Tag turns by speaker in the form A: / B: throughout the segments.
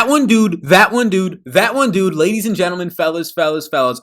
A: That one dude, that one dude, that one dude, ladies and gentlemen, fellas,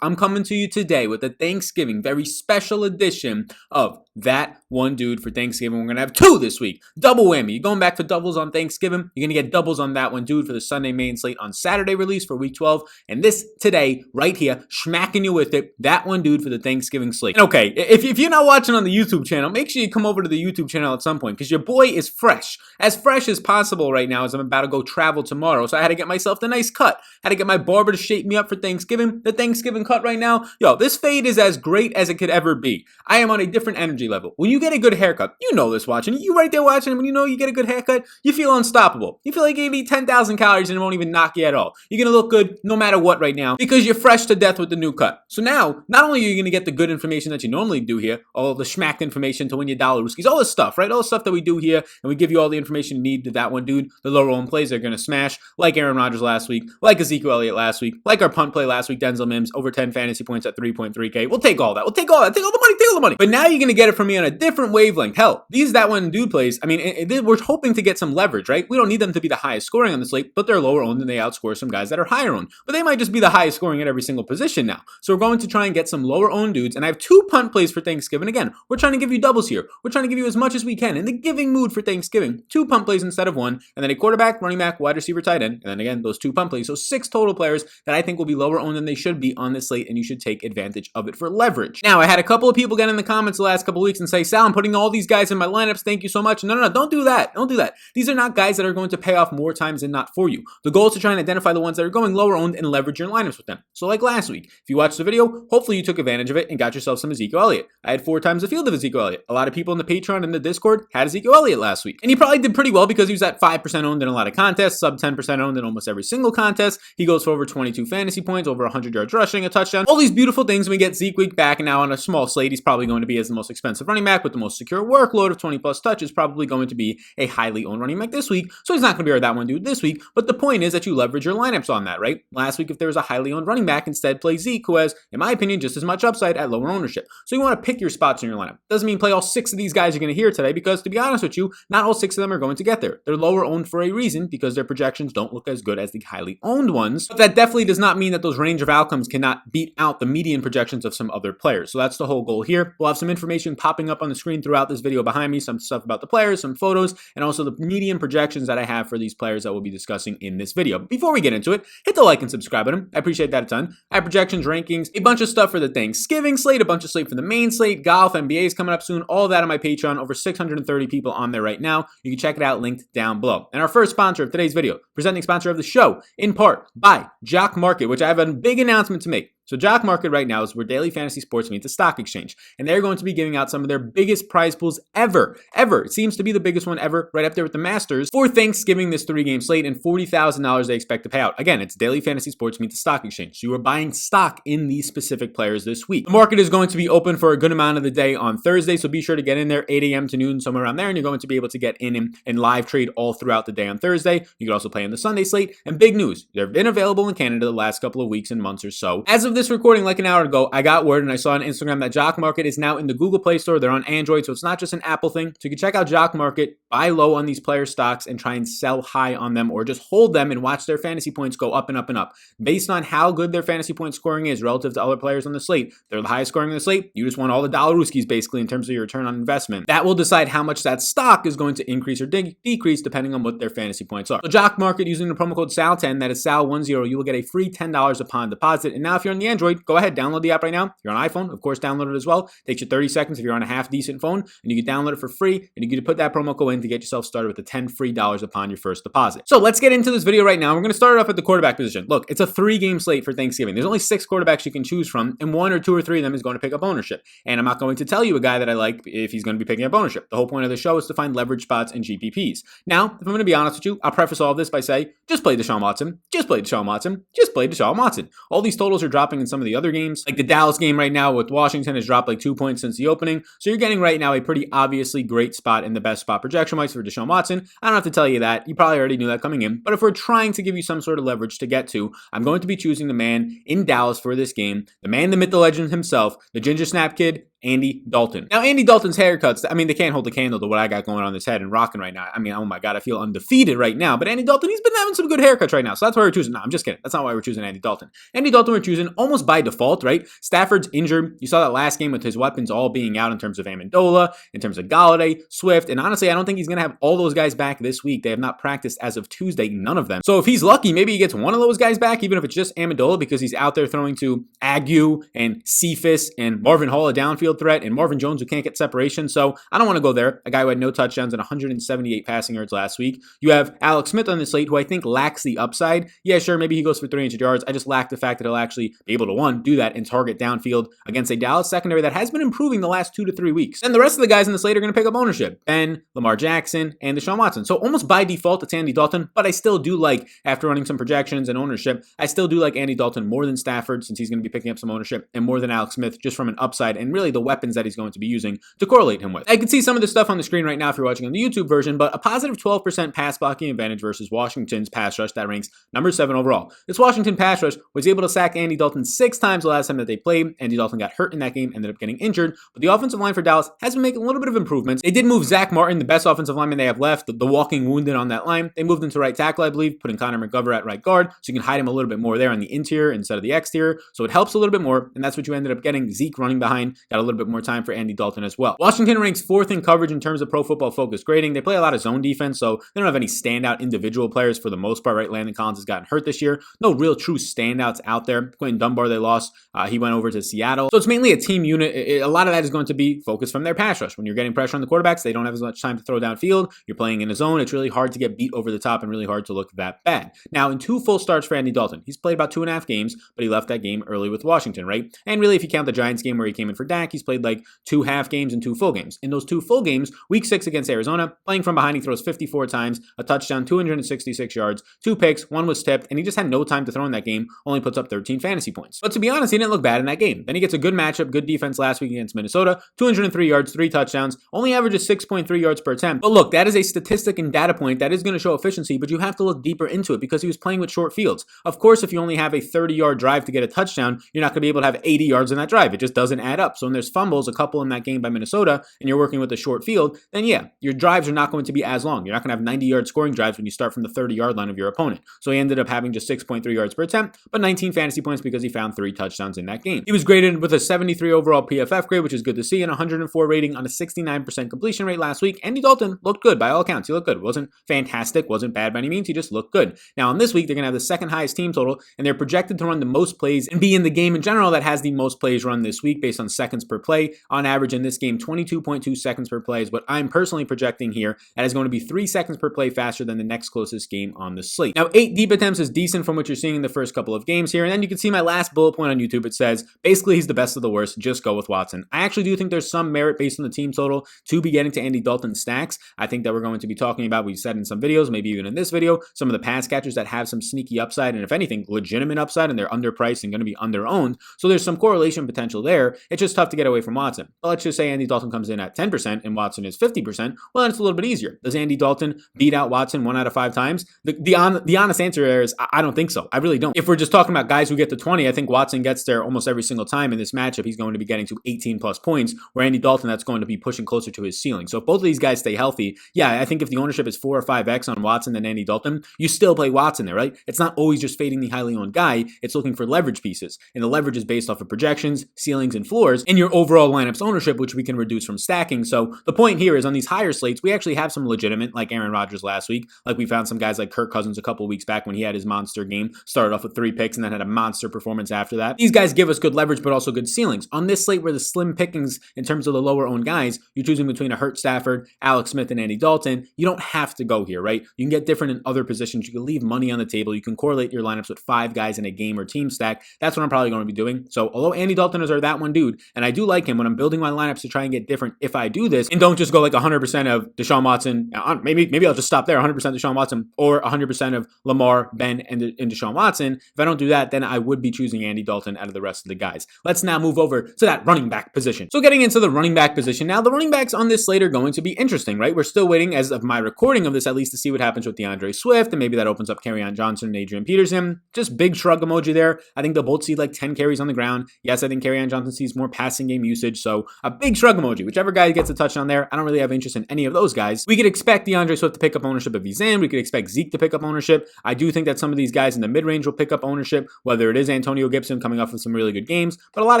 A: I'm coming to you today with a Thanksgiving, very special edition of That One Dude for Thanksgiving. We're going to have two this week. Double whammy. You're going back for doubles on Thanksgiving. You're going to get doubles on That One Dude for the Sunday main slate on Saturday release for week 12. And this today, right here, smacking you with it, That One Dude for the Thanksgiving slate. And okay, if you're not watching on the YouTube channel, make sure you come over to the YouTube channel at some point because your boy is fresh as possible right now as I'm about to go travel tomorrow. So I had to get myself the nice cut. I had to get my barber to shape me up for Thanksgiving. The Thanksgiving cut right now, yo, this fade is as great as it could ever be. I am on a different energy level. When you get a good haircut, you know this watching, you right there watching, when you know you get a good haircut, you feel unstoppable. You feel like you eat 10,000 calories and it won't even knock you at all. You're going to look good no matter what right now because you're fresh to death with the new cut. So now, not only are you going to get the good information that you normally do here, all the schmacked information to win your dollar rooskies, all this stuff, right? All the stuff that we do here, and we give you all the information you need to That One Dude, the lower owned plays they're going to smash, like Aaron Rodgers last week, like Ezekiel Elliott last week, like our punt play last week, Denzel Mims, over 10 fantasy points at 3.3K. We'll take all that. We'll take all that. Take all the money. But now you're going to get it from me on a different wavelength. Hell, these That One Dude plays, I mean, we're hoping to get some leverage, right? We don't need them to be the highest scoring on the slate, but they're lower owned and they outscore some guys that are higher owned. But they might just be the highest scoring at every single position now. So we're going to try and get some lower owned dudes. And I have two punt plays for Thanksgiving. Again, we're trying to give you doubles here. We're trying to give you as much as we can in the giving mood for Thanksgiving. Two punt plays instead of one. And then a quarterback, running back, wide receiver, tight end. And then again, those two punt plays. So 6 total players that I think will be lower owned than they should be on this slate. And you should take advantage of it for leverage. Now, I had a couple of people get in the comments the last couple of weeks and say, Sal, I'm putting all these guys in my lineups. Thank you so much. No, don't do that. Don't do that. These are not guys that are going to pay off more times than not for you. The goal is to try and identify the ones that are going lower owned and leverage your lineups with them. So like last week, if you watched the video, hopefully you took advantage of it and got yourself some Ezekiel Elliott. I had 4 times the field of Ezekiel Elliott. A lot of people in the Patreon and the Discord had Ezekiel Elliott last week. And he probably did pretty well because he was at 5% owned in a lot of contests, sub 10% owned in almost every single contest. He goes for over 22 fantasy points, over 100 yards rushing, a touchdown. All these beautiful things. We get Zeke week back, and now on a small slate, he's probably going to be as the most expensive running back with the most secure workload of 20 plus touches, probably going to be a highly owned running back this week. So he's not going to be our That One Dude this week. But the point is that you leverage your lineups on that, right? Last week, if there was a highly owned running back, instead play Zeke, who has, in my opinion, just as much upside at lower ownership. So you want to pick your spots in your lineup. Doesn't mean play all 6 of these guys you're going to hear today, because to be honest with you, not all 6 of them are going to get there. They're lower owned for a reason because their projections don't look as good as the highly owned ones. But that definitely does not mean that those range of outcomes cannot beat out the median projections of some other players. So that's the whole goal here. We'll have some information popping up on the screen throughout this video behind me, some stuff about the players, some photos, and also the median projections that I have for these players that we'll be discussing in this video. Before we get into it, hit the like and subscribe button. I appreciate that a ton. I have projections, rankings, a bunch of stuff for the Thanksgiving slate, a bunch of slate for the main slate, golf, NBA is coming up soon, all of that on my Patreon. Over 630 people on there right now. You can check it out, linked down below. And our first sponsor of today's video, presenting sponsor of the show, in part by Jock Market, which I have a big announcement to make. So Jock Market right now is where daily fantasy sports meets a stock exchange. And they're going to be giving out some of their biggest prize pools ever. It seems to be the biggest one ever, right up there with the Masters, for Thanksgiving, this 3-game slate, and $40,000 they expect to pay out. Again, it's daily fantasy sports meets the stock exchange. So you are buying stock in these specific players this week. The market is going to be open for a good amount of the day on Thursday, so be sure to get in there 8 a.m. to noon, somewhere around there, and you're going to be able to get in and live trade all throughout the day on Thursday. You can also play in the Sunday slate. And big news, they've been available in Canada the last couple of weeks and months or so. As of this recording, like an hour ago, I got word and I saw on Instagram that Jock Market is now in the Google Play Store. They're on Android, so it's not just an Apple thing. So you can check out Jock Market, buy low on these player stocks and try and sell high on them, or just hold them and watch their fantasy points go up and up and up. Based on how good their fantasy point scoring is relative to other players on the slate, they're the highest scoring on the slate. You just want all the dollar rooskies basically in terms of your return on investment. That will decide how much that stock is going to increase or decrease depending on what their fantasy points are. So Jock Market, using the promo code SAL10, that is SAL10, you will get a free $10 upon deposit. And now if you're on the Android, go ahead, download the app right now. If you're on iPhone, of course, download it as well. Takes you 30 seconds if you're on a half decent phone, and you can download it for free, and you can put that promo code in to get yourself started with the $10 free upon your first deposit. So let's get into this video right now. We're going to start it off at the quarterback position. Look, it's a 3-game slate for Thanksgiving. There's only 6 quarterbacks you can choose from, and 1 or 2 or 3 of them is going to pick up ownership. And I'm not going to tell you a guy that I like if he's going to be picking up ownership. The whole point of the show is to find leverage spots and GPPs. Now, if I'm going to be honest with you, I'll preface all of this by saying, just play Deshaun Watson. Just play Deshaun Watson. Just play Deshaun Watson. All these totals are dropping in some of the other games, like the Dallas game right now with Washington has dropped like 2 points since the opening. So you're getting right now a pretty obviously great spot in the best spot projection-wise for Deshaun Watson. I don't have to tell you that. You probably already knew that coming in. But if we're trying to give you some sort of leverage to get to, I'm going to be choosing the man in Dallas for this game, the man, the myth, the legend himself, the Ginger Snap Kid, Andy Dalton. Now, Andy Dalton's haircuts, I mean, they can't hold a candle to what I got going on this head and rocking right now. I mean, oh my God, I feel undefeated right now. But Andy Dalton, he's been having some good haircuts right now. So that's why we're choosing. No, I'm just kidding. That's not why we're choosing Andy Dalton. Andy Dalton we're choosing almost by default, right? Stafford's injured. You saw that last game with his weapons all being out in terms of Amendola, in terms of Galladay, Swift. And honestly, I don't think he's going to have all those guys back this week. They have not practiced as of Tuesday, none of them. So if he's lucky, maybe he gets one of those guys back, even if it's just Amendola, because he's out there throwing to Agu and Cephas and Marvin Hall, a downfield threat, and Marvin Jones, who can't get separation. So I don't want to go there. A guy who had no touchdowns and 178 passing yards last week. You have Alex Smith on the slate, who I think lacks the upside. Yeah, sure, maybe he goes for 300 yards. I just lack the fact that he'll actually be able to, one, do that and target downfield against a Dallas secondary that has been improving the last 2 to 3 weeks. And the rest of the guys in the slate are going to pick up ownership. Ben, Lamar Jackson, and Deshaun Watson. So almost by default, it's Andy Dalton, but I still do like, after running some projections and ownership, I still do like Andy Dalton more than Stafford, since he's going to be picking up some ownership, and more than Alex Smith, just from an upside and really the weapons that he's going to be using to correlate him with. I can see some of this stuff on the screen right now if you're watching on the YouTube version, but a positive 12% pass blocking advantage versus Washington's pass rush that ranks number 7 overall. This Washington pass rush was able to sack Andy Dalton 6 times the last time that they played. Andy Dalton got hurt in that game, ended up getting injured, but the offensive line for Dallas has been making a little bit of improvements. They did move Zach Martin, the best offensive lineman they have left, the walking wounded on that line. They moved him to right tackle, I believe, putting Connor McGovern at right guard, so you can hide him a little bit more there on the interior instead of the exterior, so it helps a little bit more, and that's what you ended up getting. Zeke running behind, got a little bit more time for Andy Dalton as well. Washington ranks 4th in coverage in terms of Pro Football Focus grading. They play a lot of zone defense, so they don't have any standout individual players for the most part, right? Landon Collins has gotten hurt this year. No real true standouts out there. Quentin Dunbar, they lost. He went over to Seattle. So it's mainly a team unit. A lot of that is going to be focused from their pass rush. When you're getting pressure on the quarterbacks, they don't have as much time to throw downfield. You're playing in a zone. It's really hard to get beat over the top and really hard to look that bad. Now, in 2 full starts for Andy Dalton, he's played about 2.5 games, but he left that game early with Washington, right? And really, if you count the Giants game where he came in for Dak, he's played like 2 half games and 2 full games. In those 2 full games, week 6 against Arizona, playing from behind, he throws 54 times, a touchdown, 266 yards, 2 picks, 1 was tipped, and he just had no time to throw in that game, only puts up 13 fantasy points. But to be honest, he didn't look bad in that game. Then he gets a good matchup, good defense last week against Minnesota, 203 yards, 3 touchdowns, only averages 6.3 yards per attempt. But look, that is a statistic and data point that is going to show efficiency, but you have to look deeper into it because he was playing with short fields. Of course, if you only have a 30-yard drive to get a touchdown, you're not going to be able to have 80 yards in that drive. It just doesn't add up. So when there's fumbles, a couple in that game by Minnesota, and you're working with a short field, then yeah, your drives are not going to be as long. You're not going to have 90-yard scoring drives when you start from the 30-yard line of your opponent. So he ended up having just 6.3 yards per attempt, but 19 fantasy points because he found 3 touchdowns in that game. He was graded with a 73 overall PFF grade, which is good to see, and 104 rating on a 69% completion rate last week. Andy Dalton looked good by all accounts. He looked good. Wasn't fantastic, wasn't bad by any means. He just looked good. Now, on this week, they're going to have the 2nd highest team total, and they're projected to run the most plays and be in the game in general that has the most plays run this week based on seconds per play. On average in this game, 22.2 seconds per play is what I'm personally projecting here. That is going to be 3 seconds per play faster than the next closest game on the slate. Now, 8 deep attempts is decent from what you're seeing in the first couple of games here. And then you can see my last bullet point on YouTube. It says, basically, he's the best of the worst. Just go with Watson. I actually do think there's some merit based on the team total to be getting to Andy Dalton stacks. I think that we're going to be talking about, we've said in some videos, maybe even in this video, some of the pass catchers that have some sneaky upside, and if anything, legitimate upside, and they're underpriced and going to be under-owned. So there's some correlation potential there. It's just tough to get away from Watson. But let's just say Andy Dalton comes in at 10% and Watson is 50%. Well, then it's a little bit easier. Does Andy Dalton beat out Watson 1 out of 5 times? The honest answer there is I don't think so. I really don't. If we're just talking about guys who get to 20, I think Watson gets there almost every single time in this matchup. He's going to be getting to 18 plus points, where Andy Dalton, that's going to be pushing closer to his ceiling. So if both of these guys stay healthy, yeah, I think if the ownership is 4 or 5x on Watson than Andy Dalton, you still play Watson there, right? It's not always just fading the highly owned guy. It's looking for leverage pieces. And the leverage is based off of projections, ceilings, and floors, and your overall lineup's ownership, which we can reduce from stacking. So the point here is on these higher slates, we actually have some legitimate, like Aaron Rodgers last week. Like we found some guys like Kirk Cousins a couple weeks back when he had his monster game, started off with 3 picks and then had a monster performance after that. These guys give us good leverage, but also good ceilings. On this slate where the slim pickings in terms of the lower owned guys, you're choosing between a Hurt Stafford, Alex Smith, and Andy Dalton. You don't have to go here, right? You can get different in other positions. You can leave money on the table. You can correlate your lineups with 5 guys in a game or team stack. That's what I'm probably going to be doing. So although Andy Dalton is that one dude, and I do like him when I'm building my lineups to try and get different if I do this, and don't just go like 100% of Deshaun Watson. Maybe I'll just stop there, 100% Deshaun Watson, or 100% of Lamar, Ben, and Deshaun Watson. If I don't do that, then I would be choosing Andy Dalton out of the rest of the guys. Let's now move over to that running back position. So getting into the running back position now, the running backs on this slate are going to be interesting, right? We're still waiting, as of my recording of this at least, to see what happens with DeAndre Swift, and maybe that opens up Kerryon Johnson and Adrian Peterson. Just big shrug emoji there. I think they'll both see like 10 carries on the ground. Yes, I think Kerryon Johnson sees more passing game usage. So a big shrug emoji. Whichever guy gets a touchdown there, I don't really have interest in any of those guys. We could expect DeAndre Swift to pick up ownership if he's in. We could expect Zeke to pick up ownership. I do think that some of these guys in the mid-range will pick up ownership, whether it is Antonio Gibson coming off of some really good games, but a lot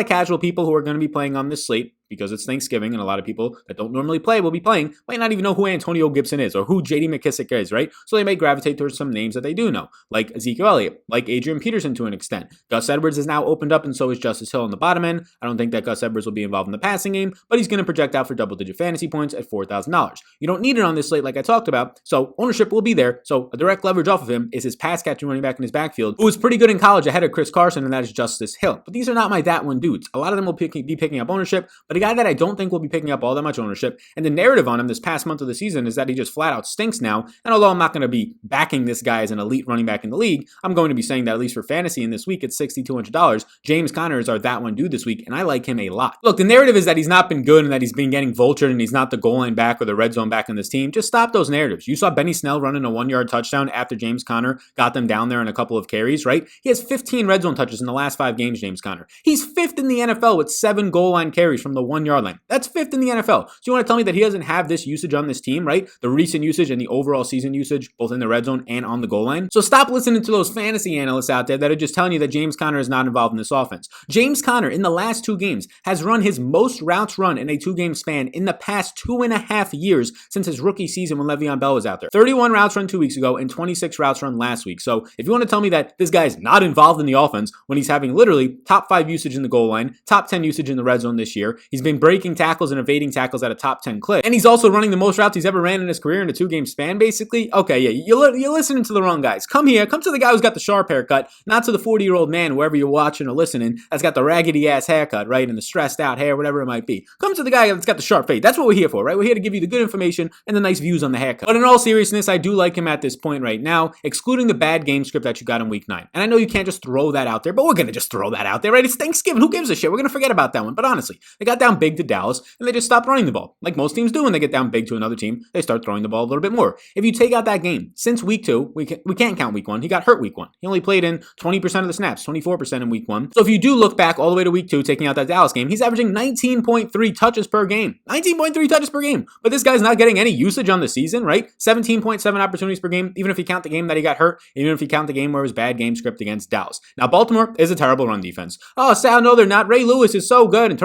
A: of casual people who are going to be playing on this slate because it's Thanksgiving and a lot of people that don't normally play will be playing, might not even know who Antonio Gibson is or who J.D. McKissic is, right? So they may gravitate towards some names that they do know, like Ezekiel Elliott, like Adrian Peterson to an extent. Gus Edwards is now opened up, and so is Justice Hill on the bottom end. I don't think that Gus Edwards will be involved in the passing game, but he's going to project out for double-digit fantasy points at $4,000. You don't need it on this slate like I talked about, so ownership will be there. So a direct leverage off of him is his pass-catching running back in his backfield, who was pretty good in college ahead of Chris Carson, and that is Justice Hill. But these are not my that one dudes. A lot of them will be picking up ownership, but a guy that I don't think will be picking up all that much ownership, and the narrative on him this past month of the season is that he just flat out stinks now. And although I'm not going to be backing this guy as an elite running back in the league, I'm going to be saying that at least for fantasy in this week at $6,200, James Conner is our that one dude this week, and I like him a lot. Look, the narrative is that he's not been good and that he's been getting vultured and he's not the goal line back or the red zone back in this team. Just stop those narratives. You saw Benny Snell running a 1-yard touchdown after James Conner got them down there in a couple of carries, right? He has 15 red zone touches in the last 5 games, James Conner. He's 5th in the NFL with 7 goal line carries from the 1-yard line. That's 5th in the NFL. So you want to tell me that he doesn't have this usage on this team, right? The recent usage and the overall season usage, both in the red zone and on the goal line. So stop listening to those fantasy analysts out there that are just telling you that James Conner is not involved in this offense. James Conner, in the last 2 games, has run his most routes run in a 2-game span in the past 2.5 years since his rookie season when Le'Veon Bell was out there. 31 routes run 2 weeks ago and 26 routes run last week. So if you want to tell me that this guy is not involved in the offense when he's having literally top 5 usage in the goal line, top 10 usage in the red zone this year, he's been breaking tackles and evading tackles at a top 10 clip, and he's also running the most routes he's ever ran in his career in a 2-game span, basically. Okay, yeah, you're listening to the wrong guys. Come here, come to the guy who's got the sharp haircut, not to the 40-year-old man, wherever you're watching or listening, that's got the raggedy-ass haircut, right, and the stressed-out hair, whatever it might be. Come to the guy that's got the sharp fade. That's what we're here for, right? We're here to give you the good information and the nice views on the haircut. But in all seriousness, I do like him at this point right now, excluding the bad game script that you got in week 9. And I know you can't just throw that out there, but we're going to just throw that out there, right? It's Thanksgiving. Who gives a shit? We're going to forget about that one. But honestly, they got down big to Dallas, and they just stopped running the ball. Like most teams do when they get down big to another team, they start throwing the ball a little bit more. If you take out that game, since week 2, we can't count week 1. He got hurt week 1. He only played in 20% of the snaps, 24% in week 1. So if you do look back all the way to week 2, taking out that Dallas game, he's averaging 19.3 touches per game. 19.3 touches per game. But this guy's not getting any usage on the season, right? 17.7 opportunities per game, even if you count the game that he got hurt, even if you count the game where it was bad game script against Dallas. Now, Baltimore is a terrible run defense. Oh, Sal, no, they're not. Ray Lewis is so good. And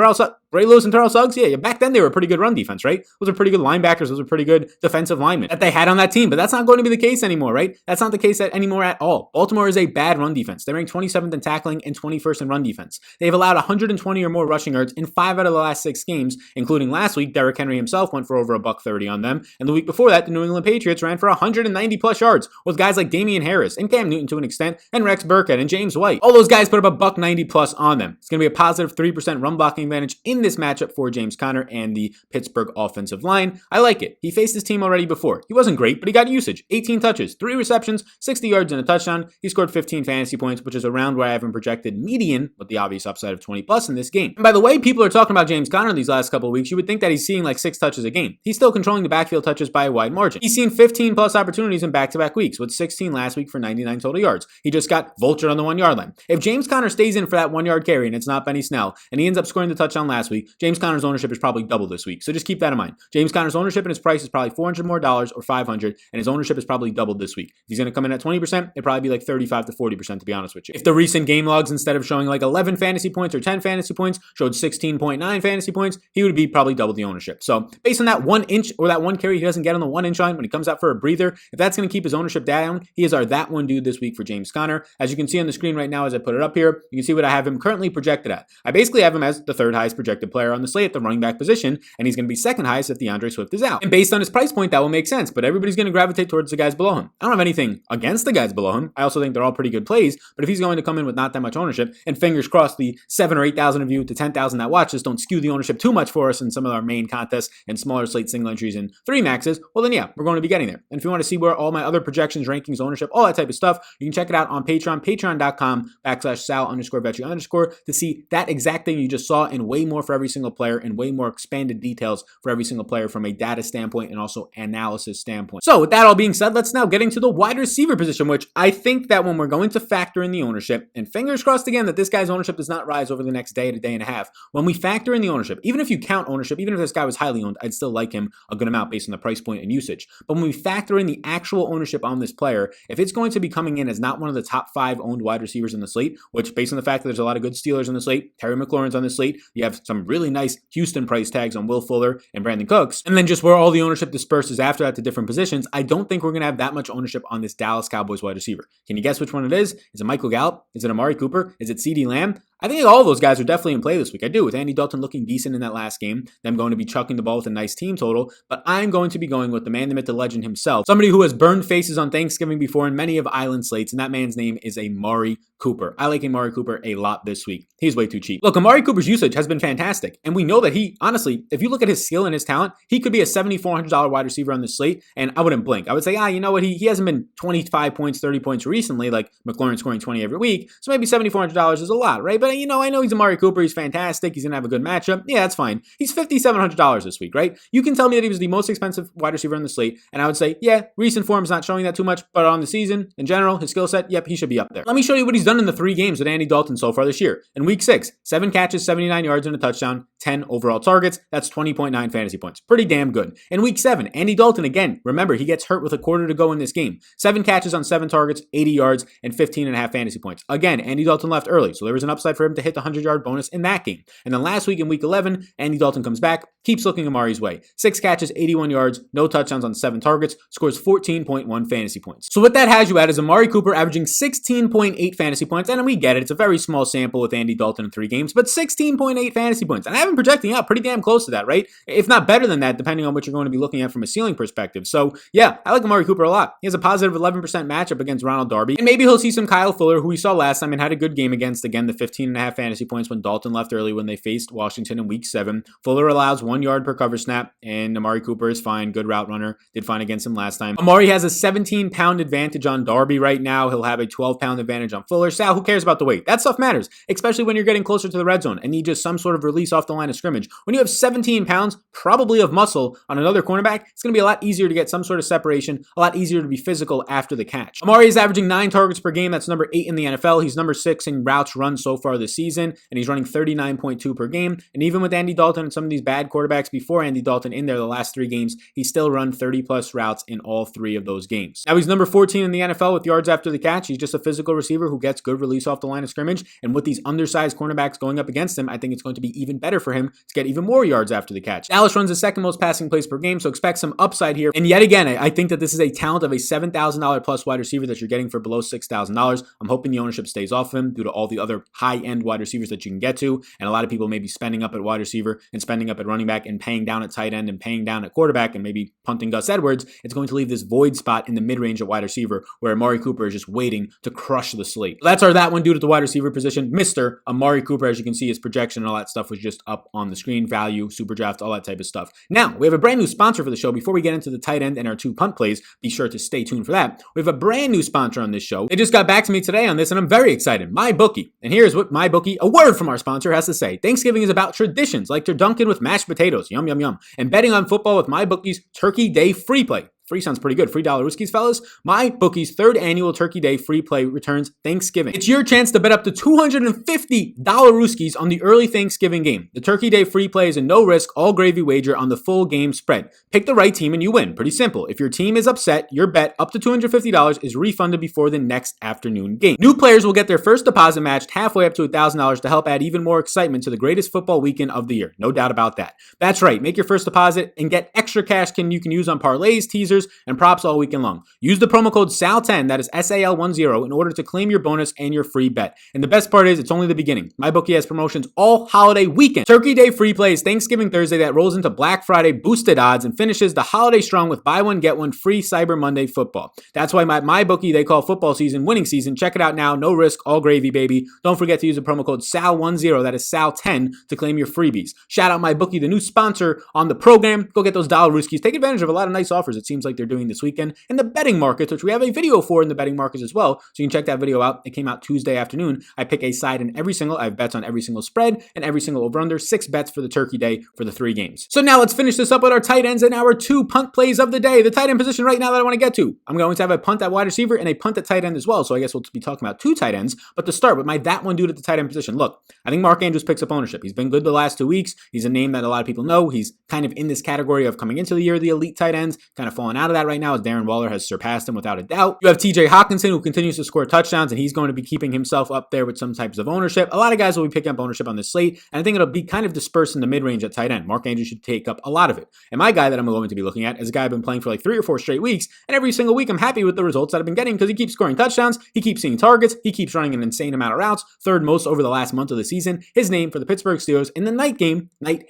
A: Ray Lewis and Terrell Suggs, yeah, back then they were a pretty good run defense, right? Those are pretty good linebackers. Those are pretty good defensive linemen that they had on that team. But that's not going to be the case anymore, right? That's not the case anymore at all. Baltimore is a bad run defense. They rank 27th in tackling and 21st in run defense. They've allowed 120 or more rushing yards in 5 out of the last 6 games, including last week. Derrick Henry himself went for over $130 on them. And the week before that, the New England Patriots ran for 190 plus yards with guys like Damian Harris and Cam Newton to an extent, and Rex Burkhead and James White. All those guys put up $190 plus on them. It's going to be a positive 3% run blocking advantage in this matchup for James Conner and the Pittsburgh offensive line. I like it. He faced his team already before. He wasn't great, but he got usage. 18 touches, 3 receptions, 60 yards and a touchdown. He scored 15 fantasy points, which is around where I have him projected median with the obvious upside of 20 plus in this game. And by the way, people are talking about James Conner these last couple of weeks. You would think that he's seeing like 6 touches a game. He's still controlling the backfield touches by a wide margin. He's seen 15 plus opportunities in back-to-back weeks with 16 last week for 99 total yards. He just got vultured on the 1-yard line. If James Conner stays in for that 1-yard carry and it's not Benny Snell and he ends up scoring the touchdown last week, James Conner's ownership is probably double this week. So just keep that in mind. James Conner's ownership and his price is probably $400 more or $500, and his ownership is probably doubled this week. If he's going to come in at 20%, it'd probably be like 35 to 40% to be honest with you. If the recent game logs, instead of showing like 11 fantasy points or 10 fantasy points, showed 16.9 fantasy points, he would be probably double the ownership. So based on that 1 inch or that 1 carry he doesn't get on the 1 inch line when he comes out for a breather, if that's going to keep his ownership down, he is our that one dude this week for James Conner. As you can see on the screen right now as I put it up here, you can see what I have him currently projected at. I basically have him as the 3rd highest projected player on the slate at the running back position, and he's going to be 2nd highest if DeAndre Swift is out. And based on his price point, that will make sense, but everybody's going to gravitate towards the guys below him. I don't have anything against the guys below him. I also think they're all pretty good plays, but if he's going to come in with not that much ownership, and fingers crossed the 7 or 8,000 of you to 10,000 that watch this don't skew the ownership too much for us in some of our main contests and smaller slate single entries and 3 maxes, well then yeah, we're going to be getting there. And if you want to see where all my other projections, rankings, ownership, all that type of stuff, you can check it out on Patreon, patreon.com/Sal_Vetri_ to see that exact thing you just saw and way more for every every single player and way more expanded details for every single player from a data standpoint and also analysis standpoint. So with that all being said, let's now get into the wide receiver position, which I think that when we're going to factor in the ownership, and fingers crossed again that this guy's ownership does not rise over the next day to day and a half, when we factor in the ownership, even if you count ownership, even if this guy was highly owned, I'd still like him a good amount based on the price point and usage. But when we factor in the actual ownership on this player, if it's going to be coming in as not one of the top 5 owned wide receivers in the slate, which based on the fact that there's a lot of good Steelers on the slate, Terry McLaurin's on the slate, you have some really nice Houston price tags on Will Fuller and Brandon Cooks, and then just where all the ownership disperses after that to different positions, I don't think we're going to have that much ownership on this Dallas Cowboys wide receiver. Can you guess which one it is? Is it Michael Gallup? Is it Amari Cooper? Is it CeeDee Lamb? I think all of those guys are definitely in play this week. I do, with Andy Dalton looking decent in that last game, them going to be chucking the ball with a nice team total, but I'm going to be going with the man, the myth, the legend himself, somebody who has burned faces on Thanksgiving before in many of Island slates, and that man's name is Amari Cooper. I like Amari Cooper a lot this week. He's way too cheap. Look, Amari Cooper's usage has been fantastic, and we know that he, honestly, if you look at his skill and his talent, he could be a $7,400 wide receiver on this slate, and I wouldn't blink. I would say, you know what, he hasn't been 25 points, 30 points recently, like McLaurin scoring 20 every week, so maybe $7,400 is a lot, right? But I know he's Amari Cooper, he's fantastic, he's going to have a good matchup. Yeah, that's fine. He's $5,700 this week, right? You can tell me that he was the most expensive wide receiver on the slate, and I would say, yeah, recent form is not showing that too much, but on the season, in general, his skill set, yep, he should be up there. Let me show you what he's done in the 3 games with Andy Dalton so far this year. In week 6, 7 catches, 79 yards and a touchdown, 10 overall targets. That's 20.9 fantasy points. Pretty damn good. In week 7, Andy Dalton, again, remember, he gets hurt with a quarter to go in this game. 7 catches on 7 targets, 80 yards, and 15.5 fantasy points. Again, Andy Dalton left early, so there was an upside for him to hit the 100-yard bonus in that game. And then last week in week 11, Andy Dalton comes back, keeps looking Amari's way. 6 catches, 81 yards, no touchdowns on 7 targets, scores 14.1 fantasy points. So what that has you at is Amari Cooper averaging 16.8 fantasy points, and we get it, it's a very small sample with Andy Dalton in 3 games, but 16.8 fantasy points. And I have him projecting out pretty damn close to that, right? If not better than that, depending on what you're going to be looking at from a ceiling perspective. So yeah, I like Amari Cooper a lot. He has a positive 11% matchup against Ronald Darby, and maybe he'll see some Kyle Fuller, who we saw last time and had a good game against, again, the 15.5 fantasy points when Dalton left early when they faced Washington in week 7. Fuller allows 1 yard per cover snap, and Amari Cooper is fine. Good route runner. Did fine against him last time. Amari has a 17-pound advantage on Darby right now. He'll have a 12-pound advantage on Fuller. Sal, who cares about the weight? That stuff matters, especially when you're getting closer to the red zone and need just some sort of release off the line of scrimmage. When you have 17 pounds, probably of muscle, on another cornerback, it's going to be a lot easier to get some sort of separation, a lot easier to be physical after the catch. Amari is averaging 9 targets per game. That's number 8 in the NFL. He's number 6 in routes run so far this season, and he's running 39.2 per game. And even with Andy Dalton and some of these bad quarterbacks before Andy Dalton in there the last 3 games, he's still run 30-plus routes in all 3 of those games. Now, he's number 14 in the NFL with yards after the catch. He's just a physical receiver who gets good release off the line of scrimmage, and with these undersized cornerbacks going up against him, I think it's going to be even better for him to get even more yards after the catch. Dallas runs the 2nd most passing plays per game, so expect some upside here. And yet again, I think that this is a talent of a $7,000 plus wide receiver that you're getting for below $6,000. I'm hoping the ownership stays off of him due to all the other high-end wide receivers that you can get to, and a lot of people may be spending up at wide receiver and spending up at running back and paying down at tight end and paying down at quarterback and maybe punting Gus Edwards. It's going to leave this void spot in the mid-range at wide receiver where Amari Cooper is just waiting to crush the slate. That's our that one dude at the wide receiver position, Mr. Amari Cooper. As you can see, his projection and all that stuff was just up on the screen, value, super draft, all that type of stuff. Now, we have a brand new sponsor for the show. Before we get into the tight end and our 2 punt plays, be sure to stay tuned for that. We have a brand new sponsor on this show. They just got back to me today on this, and I'm very excited. MyBookie. And here's what MyBookie, a word from our sponsor, has to say. Thanksgiving is about traditions like turducken with mashed potatoes, yum, yum, yum, and betting on football with MyBookie's Turkey Day free play. Free sounds pretty good. Free dollar Ruskies, fellas. MyBookie's 3rd annual Turkey Day free play returns Thanksgiving. It's your chance to bet up to $250 Ruskies on the early Thanksgiving game. The Turkey Day free play is a no-risk, all-gravy wager on the full game spread. Pick the right team and you win. Pretty simple. If your team is upset, your bet up to $250 is refunded before the next afternoon game. New players will get their first deposit matched halfway up to $1,000 to help add even more excitement to the greatest football weekend of the year. No doubt about that. That's right. Make your first deposit and get extra cash you can use on parlays, teasers, and props all weekend long. Use the promo code SAL10, that is SAL10, in order to claim your bonus and your free bet. And the best part is, it's only the beginning. MyBookie has promotions all holiday weekend. Turkey Day free play is Thanksgiving Thursday that rolls into Black Friday boosted odds and finishes the holiday strong with buy one, get one free Cyber Monday football. That's why MyBookie, they call football season winning season. Check it out now. No risk, all gravy, baby. Don't forget to use the promo code SAL10, that is SAL10, to claim your freebies. Shout out MyBookie, the new sponsor on the program. Go get those dollar Ruskies. Take advantage of a lot of nice offers, it seems like. like they're doing this weekend in the betting markets, which we have a video for in the betting markets as well. So you can check that video out. It came out Tuesday afternoon. I pick a side in I have bets on every single spread and every single over-under, 6 bets for the turkey day for the 3 games. So now let's finish this up with our tight ends and our 2 punt plays of the day. The tight end position right now that I want to get to. I'm going to have a punt at wide receiver and a punt at tight end as well. So I guess we'll be talking about 2 tight ends. But to start with my that one dude at the tight end position. Look, I think Mark Andrews picks up ownership. He's been good the last 2 weeks. He's a name that a lot of people know. He's kind of in this category of coming into the year, the elite tight ends, kind of falling out of that right now as Darren Waller has surpassed him without a doubt. You have TJ Hawkinson, who continues to score touchdowns, and he's going to be keeping himself up there with some types of ownership. A lot of guys will be picking up ownership on this slate, and I think it'll be kind of dispersed in the mid-range at tight end. Mark Andrews should take up a lot of it. And my guy that I'm going to be looking at is a guy I've been playing for like 3 or 4 straight weeks, and every single week I'm happy with the results that I've been getting because he keeps scoring touchdowns, he keeps seeing targets, he keeps running an insane amount of routes, 3rd most over the last month of the season. His name for the Pittsburgh Steelers in the night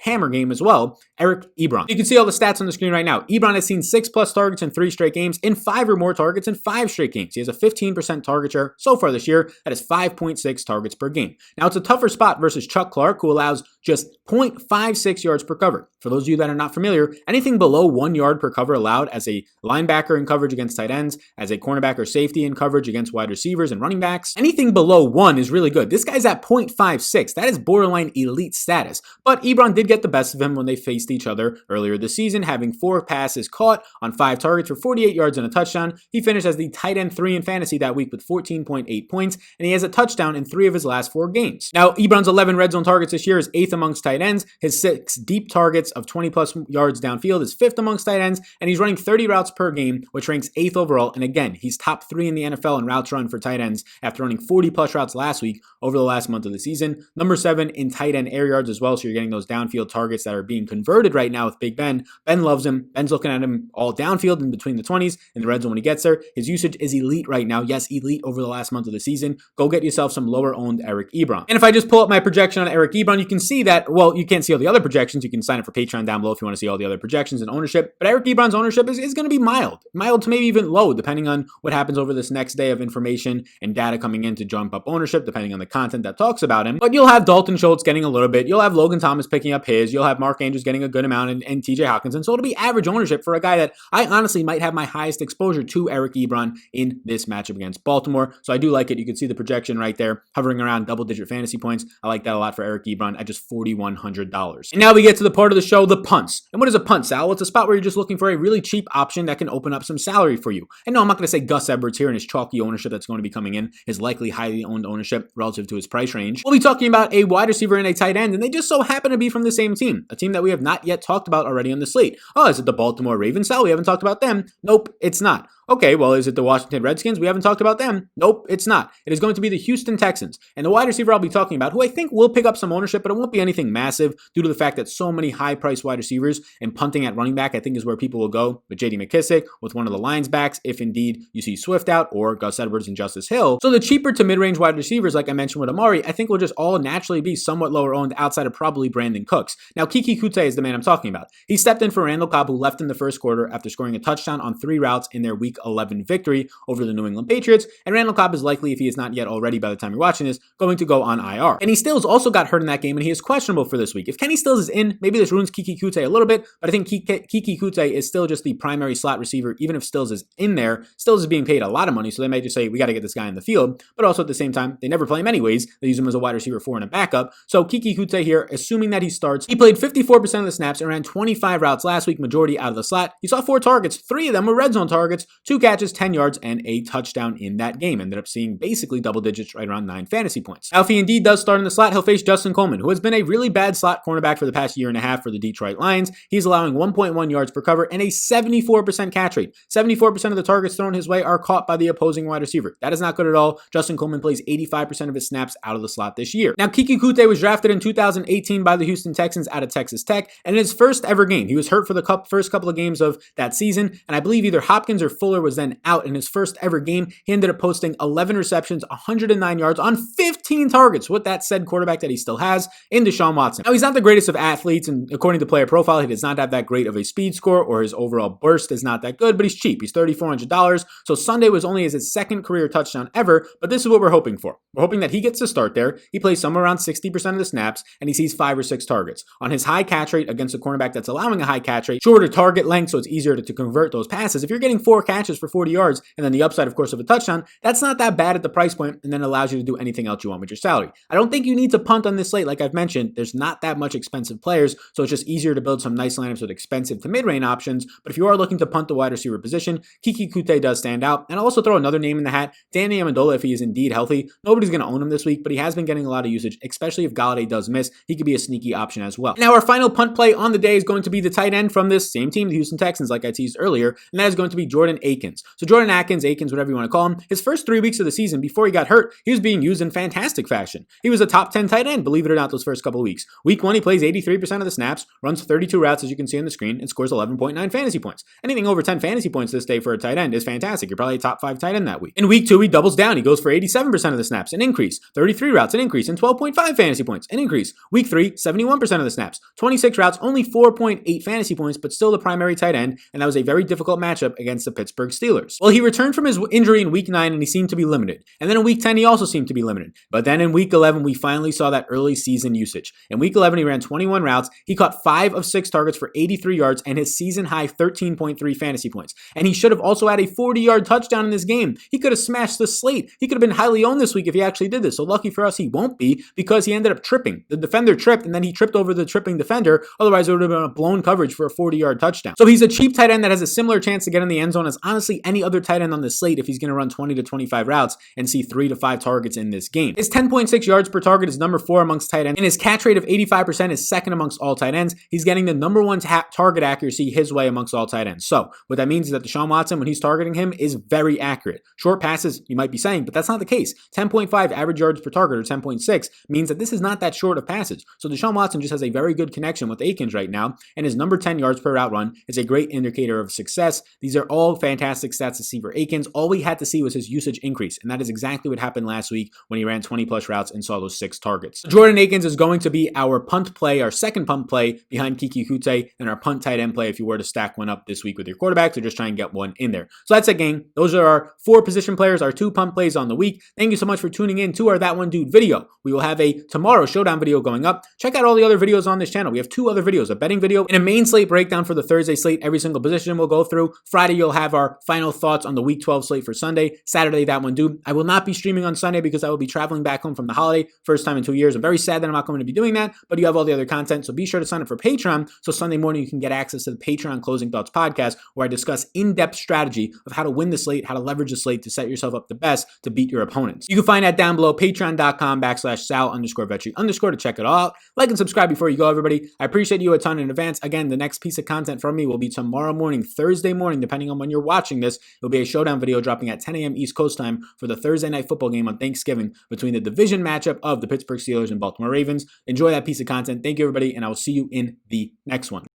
A: hammer game as well, Eric Ebron. You can see all the stats on the screen right now. Ebron has seen 6+ targets in 3 straight games, in 5 or more targets in 5 straight games. He has a 15% target share so far this year. That is 5.6 targets per game. Now it's a tougher spot versus Chuck Clark, who allows just 0.56 yards per cover. For those of you that are not familiar, anything below 1 yard per cover allowed as a linebacker in coverage against tight ends, as a cornerback or safety in coverage against wide receivers and running backs, anything below 1 is really good. This guy's at 0.56. That is borderline elite status. But Ebron did get the best of him when they faced each other earlier this season, having 4 passes caught on 5 targets for 48 yards and a touchdown. He finished as the tight end 3 in fantasy that week with 14.8 points, and he has a touchdown in 3 of his last 4 games. Now, Ebron's 11 red zone targets this year is 8th amongst tight ends. His 6 deep targets of 20+ yards downfield is 5th amongst tight ends, and he's running 30 routes per game, which ranks 8th overall. And again, he's top 3 in the NFL in routes run for tight ends after running 40+ routes last week over the last month of the season. Number 7 in tight end air yards as well, so you're getting those downfield targets that are being converted right now with Big Ben. Ben loves him. Ben's looking at him all downfield in between the 20s in the red zone when he gets there. His usage is elite right now. Yes, elite over the last month of the season. Go get yourself some lower owned Eric Ebron. And if I just pull up my projection on Eric Ebron, you can see that, well, you can't see all the other projections. You can sign up for Patreon down below if you want to see all the other projections and ownership. But Eric Ebron's ownership is going to be mild to maybe even low, depending on what happens over this next day of information and data coming in to jump up ownership, depending on the content that talks about him. But you'll have Dalton Schultz getting a little bit. You'll have Logan Thomas picking up his. You'll have Mark Andrews getting a good amount and TJ Hawkinson. So it'll be average ownership for a guy that I honestly might have my highest exposure to, Eric Ebron, in this matchup against Baltimore. So I do like it. You can see the projection right there, hovering around double-digit fantasy points. I like that a lot for Eric Ebron at just $4,100. And now we get to the part of the show, the punts. And what is a punt, Sal? Well, it's a spot where you're just looking for a really cheap option that can open up some salary for you. And no, I'm not going to say Gus Edwards here and his chalky ownership that's going to be coming in, his likely highly owned ownership relative to his price range. We'll be talking about a wide receiver and a tight end, and they just so happen to be from the same team, a team that we have not yet talked about already on the slate. Oh, is it the Baltimore Ravens? Sal, we haven't talked about them. Nope, it's not. Okay, well, is it the Washington Redskins? We haven't talked about them. Nope, it's not. It is going to be the Houston Texans. And the wide receiver I'll be talking about, who I think will pick up some ownership, but it won't be anything massive due to the fact that so many high-priced wide receivers and punting at running back, I think, is where people will go with J.D. McKissick, with one of the Lions backs, if indeed you see Swift out, or Gus Edwards and Justice Hill. So the cheaper to mid-range wide receivers, like I mentioned with Amari, I think will just all naturally be somewhat lower owned outside of probably Brandon Cooks. Now, Kiki Kute is the man I'm talking about. He stepped in for Randall Cobb, who left in the first quarter after scoring a touchdown on 3 routes in their Week 11 victory over the New England Patriots, and Randall Cobb is likely, if he is not yet already by the time you're watching this, going to go on IR. And he Stills also got hurt in that game, and he is questionable for this week. If Kenny Stills is in, maybe this ruins Kiki Kute a little bit, but I think Kiki Kute is still just the primary slot receiver. Even if Stills is in there, Stills is being paid a lot of money, so they may just say, we got to get this guy in the field, but also at the same time, they never play him anyways. They use him as a wide receiver 4 and a backup. So Kiki Kute here, assuming that he starts, he played 54% of the snaps and ran 25 routes last week, majority out of the slot. He saw 4 targets, 3 of them were red zone targets, 2 catches, 10 yards, and a touchdown in that game. Ended up seeing basically double digits, right around 9 fantasy points. Now, if he indeed does start in the slot, he'll face Justin Coleman, who has been a really bad slot cornerback for the past year and a half for the Detroit Lions. He's allowing 1.1 yards per cover and a 74% catch rate. 74% of the targets thrown his way are caught by the opposing wide receiver. That is not good at all. Justin Coleman plays 85% of his snaps out of the slot this year. Now, Kiki Kute was drafted in 2018 by the Houston Texans out of Texas Tech, and in his first ever game, he was hurt for the first couple of games of that season, and I believe either Hopkins or Fuller Steeler was then out in his first ever game. He ended up posting 11 receptions, 109 yards on 15 targets with that said quarterback that he still has in Deshaun Watson. Now, he's not the greatest of athletes, and according to player profile, he does not have that great of a speed score, or his overall burst is not that good, but he's cheap. He's $3,400. So Sunday was only his second career touchdown ever, but this is what we're hoping for. We're hoping that he gets to start there. He plays somewhere around 60% of the snaps, and he sees 5 or 6 targets. On his high catch rate against a cornerback that's allowing a high catch rate, shorter target length, so it's easier to convert those passes. If you're getting 4 catches for 40 yards, and then the upside, of course, of a touchdown, that's not that bad at the price point, and then allows you to do anything else you want with your salary. I don't think you need to punt on this slate. Like I've mentioned, there's not that much expensive players, so it's just easier to build some nice lineups with expensive to mid-range options. But if you are looking to punt the wide receiver position, Keke Coutee does stand out. And I'll also throw another name in the hat, Danny Amendola, if he is indeed healthy. Nobody's going to own him this week, but he has been getting a lot of usage, especially if Golladay does miss. He could be a sneaky option as well. Now, our final punt play on the day is going to be the tight end from this same team, the Houston Texans, like I teased earlier, and that is going to be Jordan Akins. So Jordan Akins, whatever you want to call him, his first 3 weeks of the season before he got hurt, he was being used in fantastic fashion. He was a top 10 tight end, believe it or not, those first couple of weeks. Week 1, he plays 83% of the snaps, runs 32 routes, as you can see on the screen, and scores 11.9 fantasy points. Anything over 10 fantasy points this day for a tight end is fantastic. You're probably a top 5 tight end that week. In week 2, he doubles down. He goes for 87% of the snaps, an increase. 33 routes, an increase. And 12.5 fantasy points, an increase. Week 3, 71% of the snaps. 26 routes, only 4.8 fantasy points, but still the primary tight end, and that was a very difficult matchup against the Pittsburgh Steelers. Well, he returned from his injury in week 9, and he seemed to be limited. And then in week 10, he also seemed to be limited. But then in week 11, we finally saw that early season usage. In week 11, he ran 21 routes. He caught 5 of 6 targets for 83 yards and his season high 13.3 fantasy points. And he should have also had a 40-yard touchdown in this game. He could have smashed the slate. He could have been highly owned this week if he actually did this. So lucky for us, he won't be, because he ended up tripping. The defender tripped, and then he tripped over the tripping defender. Otherwise, it would have been a blown coverage for a 40-yard touchdown. So he's a cheap tight end that has a similar chance to get in the end zone as honestly any other tight end on the slate if he's going to run 20 to 25 routes and see 3 to 5 targets in this game. His 10.6 yards per target is number 4 amongst tight ends, and his catch rate of 85% is second amongst all tight ends. He's getting the number 1 target accuracy his way amongst all tight ends. So what that means is that Deshaun Watson, when he's targeting him, is very accurate. Short passes, you might be saying, but that's not the case. 10.5 average yards per target, or 10.6, means that this is not that short of passes. So Deshaun Watson just has a very good connection with Akins right now, and his number 10 yards per route run is a great indicator of success. These are all fantastic stats to see for Akins. All we had to see was his usage increase, and that is exactly what happened last week when he ran 20 plus routes and saw those 6 targets. Jordan Akins is going to be our punt play, our second punt play behind Keke Coutee, and our punt tight end play if you were to stack one up this week with your quarterbacks or just try and get one in there. So that's it, gang. Those are our 4 position players, our 2 punt plays on the week. Thank you so much for tuning in to our That One Dude video. We will have a tomorrow showdown video going up. Check out all the other videos on this channel. We have 2 other videos, a betting video and a main slate breakdown for the Thursday slate. Every single position we'll go through. Friday, you'll have our final thoughts on the week 12 slate for Sunday. Saturday, That One Dude. I will not be streaming on Sunday because I will be traveling back home from the holiday. First time in 2 years. I'm very sad that I'm not going to be doing that, but you have all the other content. So be sure to sign up for Patreon. So Sunday morning, you can get access to the Patreon Closing Thoughts podcast, where I discuss in-depth strategy of how to win the slate, how to leverage the slate to set yourself up the best to beat your opponents. You can find that down below, patreon.com/Sal_Vetri_ to check it all out. Like and subscribe before you go, everybody. I appreciate you a ton in advance. Again, the next piece of content from me will be tomorrow morning, Thursday morning, depending on when you're watching this. It'll be a showdown video dropping at 10 a.m. East Coast time for the Thursday night football game on Thanksgiving between the division matchup of the Pittsburgh Steelers and Baltimore Ravens. Enjoy that piece of content. Thank you, everybody, and I will see you in the next one.